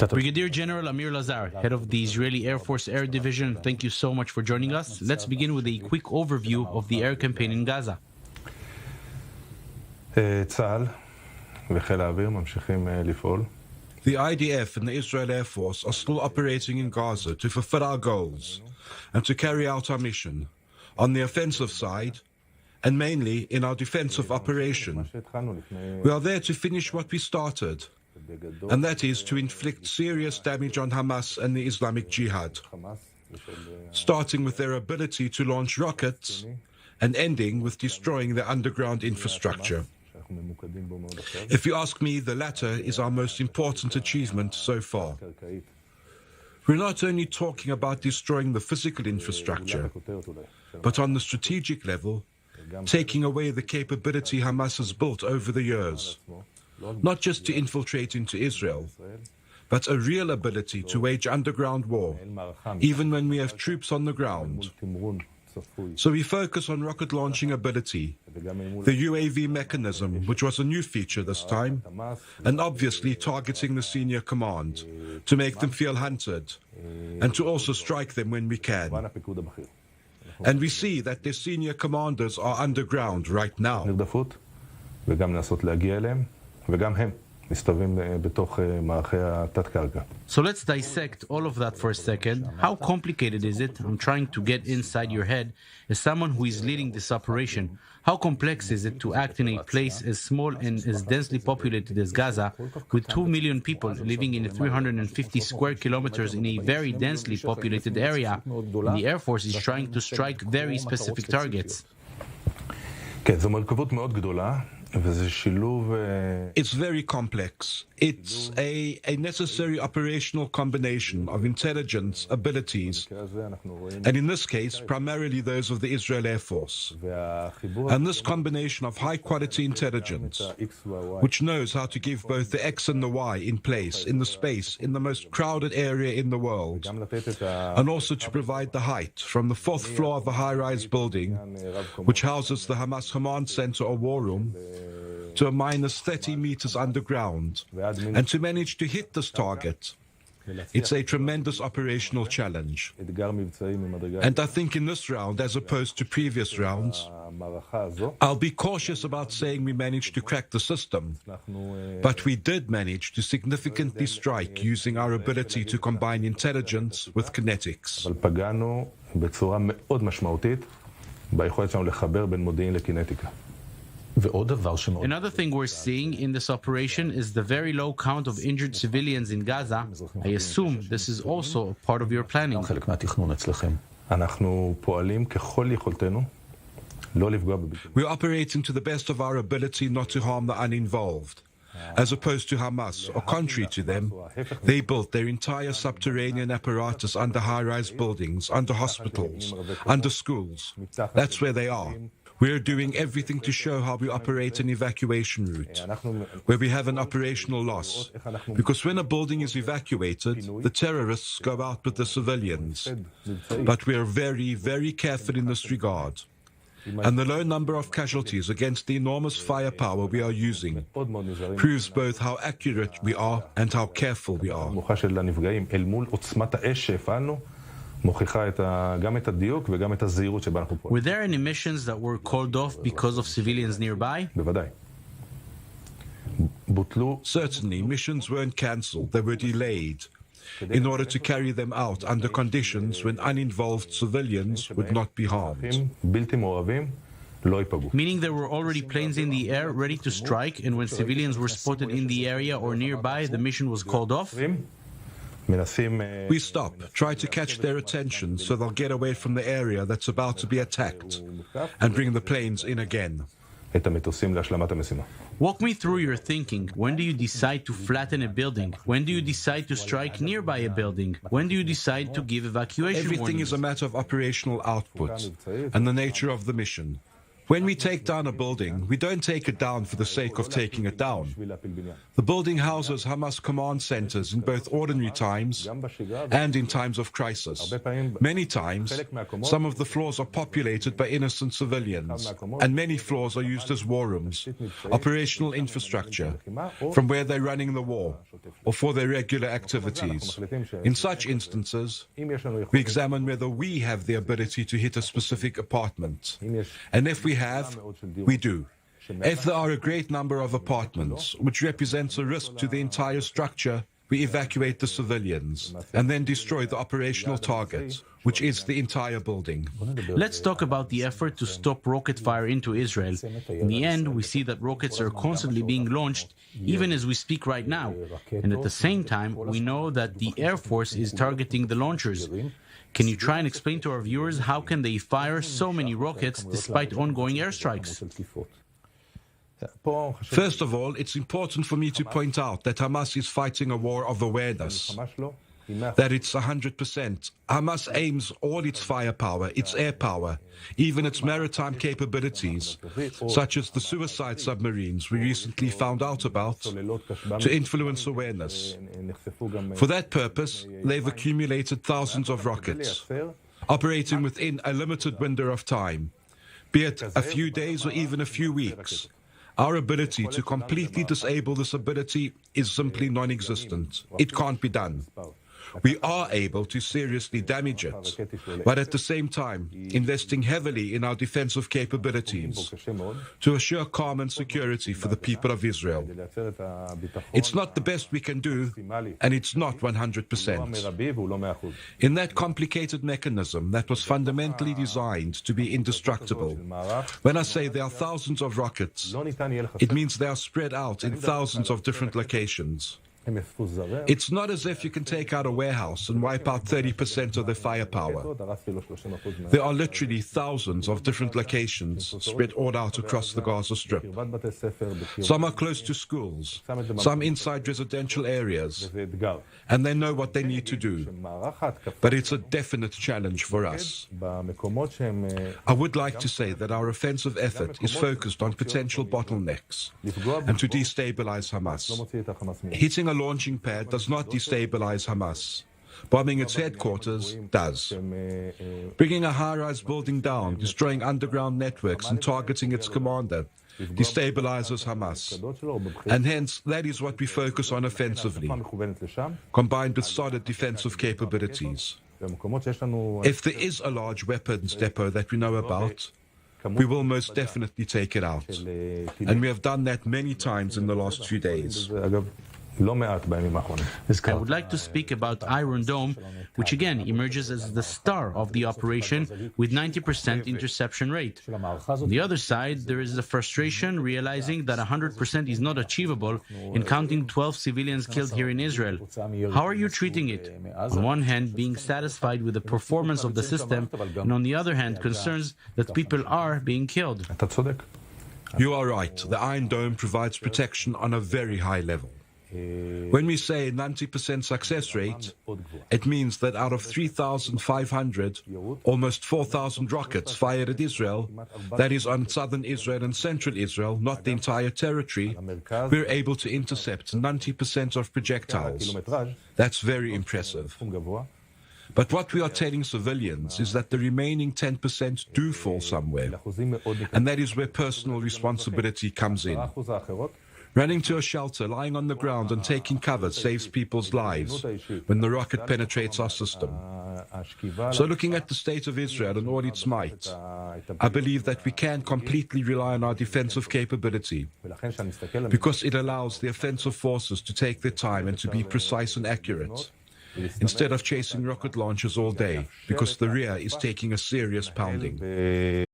Brigadier General Amir Lazar, head of the Israeli Air Force Air Division, thank you so much for joining us. Let's begin with a quick overview of the air campaign in Gaza. צה"ל וחיל האוויר ממשיכים לפעול. The IDF and the Israel Air Force are still operating in Gaza to fulfill our goals and to carry out our mission on the offensive side and mainly in our defensive operation. We are there to finish what we started, and that is to inflict serious damage on Hamas and the Islamic Jihad, starting with their ability to launch rockets and ending with destroying their underground infrastructure. If you ask me, the latter is our most important achievement so far. We're not only talking about destroying the physical infrastructure, but on the strategic level, taking away the capability Hamas has built over the years, not just to infiltrate into Israel, but a real ability to wage underground war, even when we have troops on the ground. So we focus on rocket launching ability, the UAV mechanism, which was a new feature this time, and obviously targeting the senior command to make them feel hunted and to also strike them when we can. And we see that their senior commanders are underground right now. So let's dissect all of that for a second. How complicated is it? I'm trying to get inside your head as someone who is leading this operation. How complex is it to act in a place as small and as densely populated as Gaza, with 2 million people living in 350 square kilometers in a very densely populated area, and the Air Force is trying to strike very specific targets? It's very complex. It's a necessary operational combination of intelligence, abilities, and in this case, primarily those of the Israel Air Force. And this combination of high-quality intelligence, which knows how to give both the X and the Y in place, in the space, in the most crowded area in the world, and also to provide the height from the 4th floor of a high-rise building, which houses the Hamas Command Center or War Room, to a minus 30 meters underground, and to manage to hit this target. It's a tremendous operational challenge. And I think in this round, as opposed to previous rounds, I'll be cautious about saying we managed to crack the system, but we did manage to significantly strike using our ability to combine intelligence with kinetics. Another thing we're seeing in this operation is the very low count of injured civilians in Gaza. I assume this is also part of your planning. We're operating to the best of our ability not to harm the uninvolved. As opposed to Hamas, or contrary to them, they built their entire subterranean apparatus under high-rise buildings, under hospitals, under schools. That's where they are. We're doing everything to show how we operate an evacuation route, where we have an operational loss. Because when a building is evacuated, the terrorists go out with the civilians. But we are very, very careful in this regard. And the low number of casualties against the enormous firepower we are using proves both how accurate we are and how careful we are. Were there any missions that were called off because of civilians nearby? Certainly, missions weren't cancelled, they were delayed in order to carry them out under conditions when uninvolved civilians would not be harmed. Meaning there were already planes in the air ready to strike, and when civilians were spotted in the area or nearby, the mission was called off? We stop, try to catch their attention so they'll get away from the area that's about to be attacked, and bring the planes in again. Walk me through your thinking. When do you decide to flatten a building? When do you decide to strike nearby a building? When do you decide to give evacuation Everything warnings? is a matter of operational output and the nature of the mission. When we take down a building, we don't take it down for the sake of taking it down. The building houses Hamas command centers in both ordinary times and in times of crisis. Many times, some of the floors are populated by innocent civilians, and many floors are used as war rooms, operational infrastructure, from where they're running the war, or for their regular activities. In such instances, we examine whether we have the ability to hit a specific apartment. And if we have, we do. If there are a great number of apartments, which represents a risk to the entire structure, we evacuate the civilians and then destroy the operational target, which is the entire building. Let's talk about the effort to stop rocket fire into Israel. In the end, we see that rockets are constantly being launched, even as we speak right now. And at the same time, we know that the Air Force is targeting the launchers. Can you try and explain to our viewers how can they fire so many rockets despite ongoing airstrikes? First of all, it's important for me to point out that Hamas is fighting a war of awareness, that it's 100%. Hamas aims all its firepower, its air power, even its maritime capabilities, such as the suicide submarines we recently found out about, to influence awareness. For that purpose, they've accumulated thousands of rockets, operating within a limited window of time, be it a few days or even a few weeks. Our ability to completely disable this ability is simply non-existent. It can't be done. We are able to seriously damage it, but at the same time, investing heavily in our defensive capabilities to assure calm and security for the people of Israel. It's not the best we can do, and it's not 100%. In that complicated mechanism that was fundamentally designed to be indestructible, when I say there are thousands of rockets, it means they are spread out in thousands of different locations. It's not as if you can take out a warehouse and wipe out 30% of the firepower. There are literally thousands of different locations spread all out across the Gaza Strip. Some are close to schools, some inside residential areas, and they know what they need to do. But it's a definite challenge for us. I would like to say that our offensive effort is focused on potential bottlenecks and to destabilize Hamas. Hitting a launching pad does not destabilize Hamas. Bombing its headquarters does. Bringing a high-rise building down, destroying underground networks and targeting its commander destabilizes Hamas. And hence, that is what we focus on offensively, combined with solid defensive capabilities. If there is a large weapons depot that we know about, we will most definitely take it out. And we have done that many times in the last few days. I would like to speak about Iron Dome, which again emerges as the star of the operation with 90% interception rate. On the other side, there is the frustration realizing that 100% is not achievable in counting 12 civilians killed here in Israel. How are you treating it? On one hand, being satisfied with the performance of the system, and on the other hand, concerns that people are being killed. You are right. The Iron Dome provides protection on a very high level. When we say 90% success rate, it means that out of 3,500, almost 4,000 rockets fired at Israel, that is on southern Israel and central Israel, not the entire territory, we're able to intercept 90% of projectiles. That's very impressive. But what we are telling civilians is that the remaining 10% do fall somewhere, and that is where personal responsibility comes in. Running to a shelter, lying on the ground and taking cover saves people's lives when the rocket penetrates our system. So looking at the state of Israel and all its might, I believe that we can completely rely on our defensive capability because it allows the offensive forces to take their time and to be precise and accurate, instead of chasing rocket launchers all day, because the rear is taking a serious pounding.